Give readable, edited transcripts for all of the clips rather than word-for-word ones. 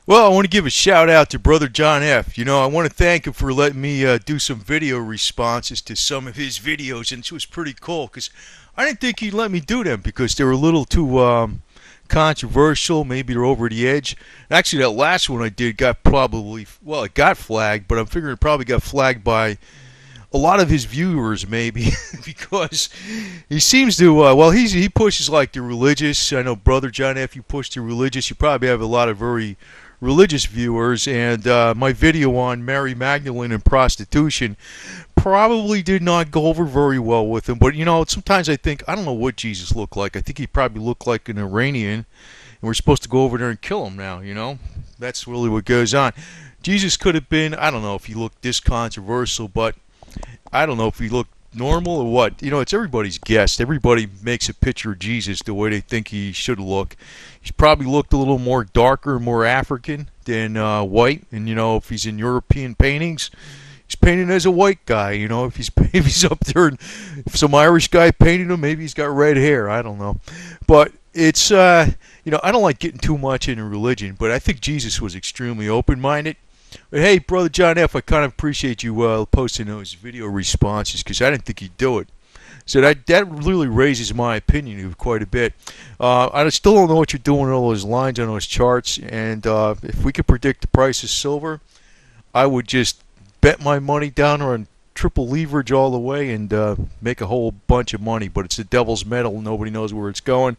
Well, I want to give a shout out to Brother John F. I want to thank him for letting me do some video responses to some of his videos, and it was pretty cool because I didn't think he'd let me do them because they were a little too controversial. Maybe they're over the edge. Actually, that last one I did got it got flagged, but I'm figuring it probably got flagged by a lot of his viewers, maybe, because he seems to, he pushes like the religious. I know Brother John F, you push the religious. You probably have a lot of very religious viewers, and my video on Mary Magdalene and prostitution probably did not go over very well with him. But, sometimes I think, I don't know what Jesus looked like. I think he probably looked like an Iranian, and we're supposed to go over there and kill him now. That's really what goes on. Jesus could have been, I don't know if he looked this controversial, but I don't know if he looked normal or what. It's everybody's guess. Everybody makes a picture of Jesus the way they think he should look. He's probably looked a little more darker, more African than white. And, if he's in European paintings, he's painted as a white guy. If he's up there and if some Irish guy painted him, maybe he's got red hair. I don't know. But it's, I don't like getting too much into religion, but I think Jesus was extremely open-minded. But hey, Brother John F, I kind of appreciate you posting those video responses because I didn't think you'd do it. So that really raises my opinion quite a bit. I still don't know what you're doing with all those lines on those charts. And if we could predict the price of silver, I would just bet my money down on triple leverage all the way and make a whole bunch of money. But it's the devil's metal. Nobody knows where it's going.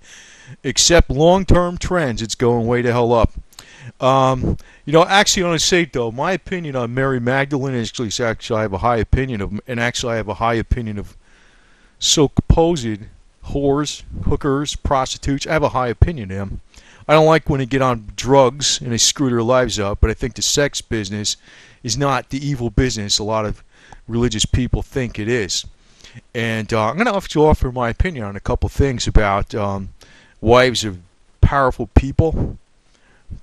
Except long-term trends, it's going way the hell up. Actually, I want to say, though, my opinion on Mary Magdalene is actually I have a high opinion of, and actually I have a high opinion of supposed whores, hookers, prostitutes. I have a high opinion of them. I don't like when they get on drugs and they screw their lives up, but I think the sex business is not the evil business a lot of religious people think it is. And I'm going to offer my opinion on a couple things about wives of powerful people.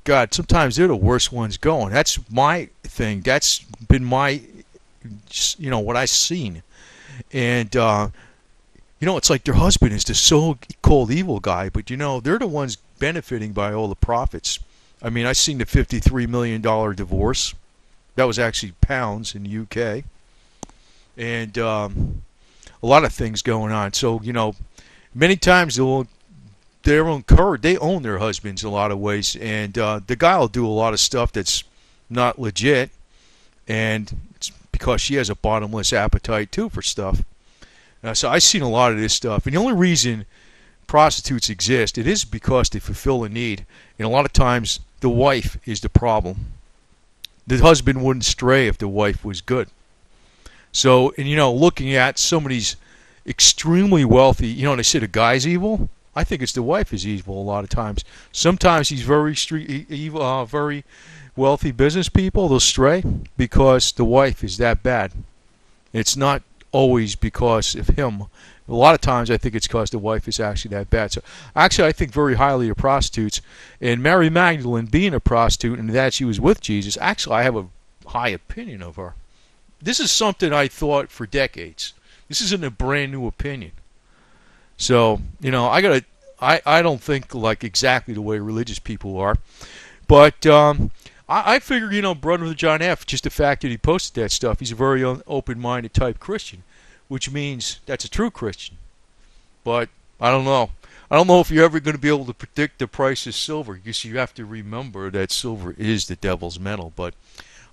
God, sometimes they're the worst ones going. That's my thing. That's been my, what I've seen. And, it's like their husband is the so-called evil guy, but, they're the ones benefiting by all the profits. I mean, I seen the $53 million divorce. That was actually pounds in the UK. And a lot of things going on. So, many times they own their husbands in a lot of ways, and the guy will do a lot of stuff that's not legit, and it's because she has a bottomless appetite too for stuff. So I've seen a lot of this stuff, and the only reason prostitutes exist, it is because they fulfill a need, and a lot of times the wife is the problem. The husband wouldn't stray if the wife was good. So, and looking at some of these extremely wealthy, they say the guy's evil. I think it's the wife is evil a lot of times. Sometimes these very evil, very wealthy business people, they'll stray because the wife is that bad. It's not always because of him. A lot of times I think it's because the wife is actually that bad. So actually I think very highly of prostitutes. And Mary Magdalene being a prostitute and that she was with Jesus, actually I have a high opinion of her. This is something I thought for decades. This isn't a brand new opinion. So, I don't think like exactly the way religious people are. But I figure, Brother John F, just the fact that he posted that stuff, he's a very open-minded type Christian, which means that's a true Christian. But I don't know. I don't know if you're ever going to be able to predict the price of silver, because you have to remember that silver is the devil's metal. But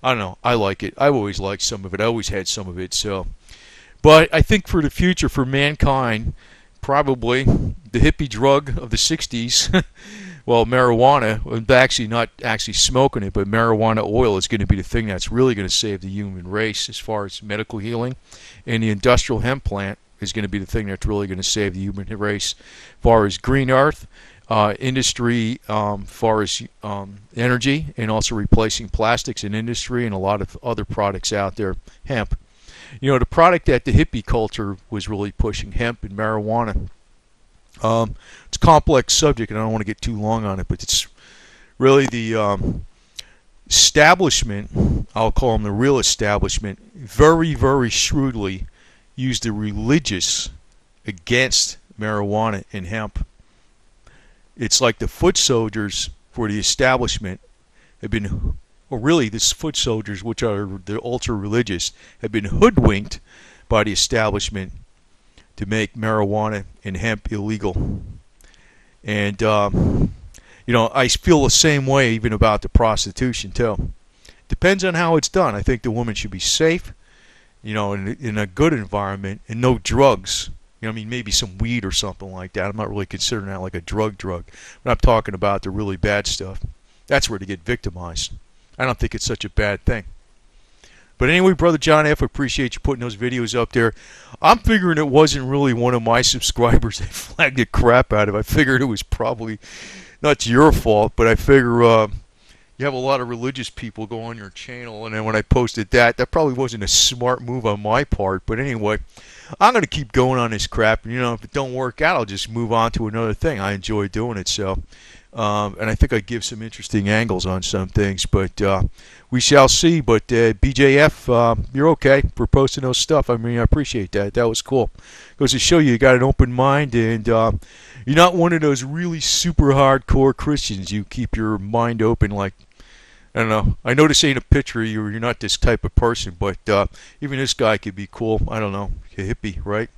I don't know. I like it. I've always liked some of it. I always had some of it. So, but I think for the future, for mankind, probably the hippie drug of the 60s, well, marijuana, actually not actually smoking it, but marijuana oil is going to be the thing that's really going to save the human race as far as medical healing. And the industrial hemp plant is going to be the thing that's really going to save the human race as far as green earth, industry, as far as energy, and also replacing plastics in industry and a lot of other products out there, hemp. The product that the hippie culture was really pushing, hemp and marijuana. It's a complex subject, and I don't want to get too long on it, but it's really the establishment, I'll call them the real establishment, very, very shrewdly used the religious against marijuana and hemp. It's like the foot soldiers for the establishment have been, or really the foot soldiers, which are the ultra-religious, have been hoodwinked by the establishment to make marijuana and hemp illegal. And, I feel the same way even about the prostitution, too. Depends on how it's done. I think the woman should be safe, in a good environment, and no drugs. Maybe some weed or something like that. I'm not really considering that like a drug. But I'm talking about the really bad stuff. That's where they get victimized. I don't think it's such a bad thing. But anyway, Brother John F., appreciate you putting those videos up there. I'm figuring it wasn't really one of my subscribers that flagged the crap out of. I figured it was probably not your fault, but I figure you have a lot of religious people go on your channel, and then when I posted that probably wasn't a smart move on my part. But anyway, I'm going to keep going on this crap. And, if it don't work out, I'll just move on to another thing. I enjoy doing it, so. And I think I give some interesting angles on some things, but we shall see. But BJF, you're okay for posting those stuff. I appreciate that. That was cool. Goes to show you got an open mind, and you're not one of those really super hardcore Christians. You keep your mind open, like, I don't know. I know this ain't a picture of you. You're not this type of person, but even this guy could be cool. I don't know. A hippie, right?